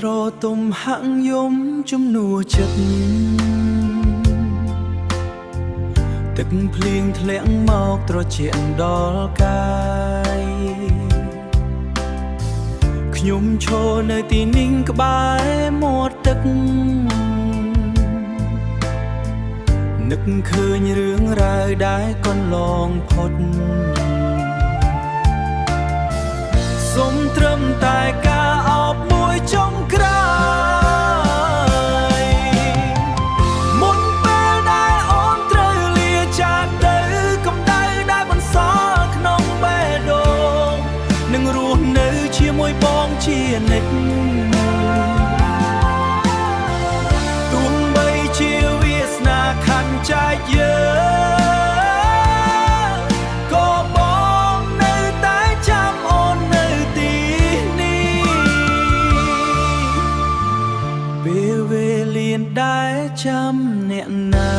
ស្រទុំហាក់យំជំនួចិត្តទឹកភ្លៀងធ្លាក់មកត្រជាក់ដល់កាយខ្ញុំឈរនៅទីនេះក្បែរមាត់ទឹកនឹកឃើញរឿងរ៉ាវដែលកន្លងផុតសុំត្រឹមតែការអបមួយចុងក្រោយមុនពេលដែលអូនត្រូវលាចាកទៅកម្ដៅដែលបន្សល់ក្នុងបេះដូងនឹងរស់នៅជាមួយបងជានិច្ចទោះបីជាវាសនាខាត់ចែកយើងក៏បងនៅតែចាំអូននៅទីនេះពេលវេលាដែលចាំអ្នកណា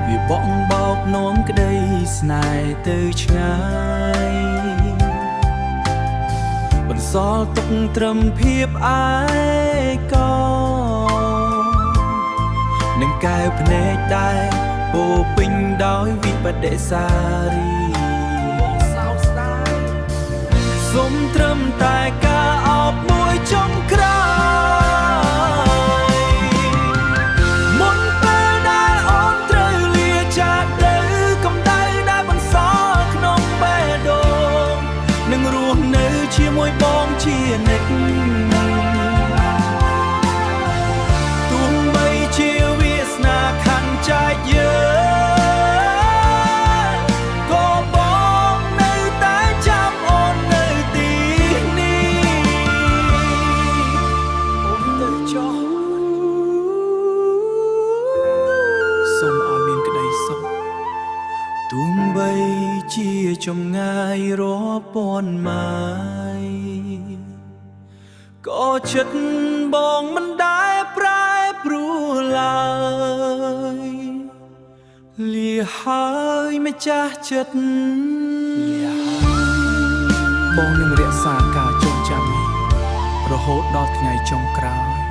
វាបក់បោកនាំក្តីស្នេហ៍ទៅឆ្ងាយបន្សល់ទុកត្រឹមភាពឯកោនឹងកែវភ្នែកដែលពោពេញដោយវិបដិសារីសុំត្រឹមតែការអបមួយចុងក្រោយមុនពេលដែលអូនត្រូវលាចាកទៅកម្ដៅដែលបន្សល់ក្នុងបេះដូងនឹងរស់នៅជាមួយបងជានិច្ចទោះបីជាវាសនាខាត់ចែកយើងក៏បងនៅតែចាំអូននៅទីនេះអូនទៅចុះសូមឲ្យមានក្តីសុខទោះបីជាចម្ងាយរាប់ពាន់ម៉ាយក៏ចិត្តបងមិនដែលប្រែប្រួលឡើយលាហើយម្ចាស់ចិត្តបងនឹងរក្សាការចងចាំនេះរហូតដល់ថ្ងៃចុងក្រោយ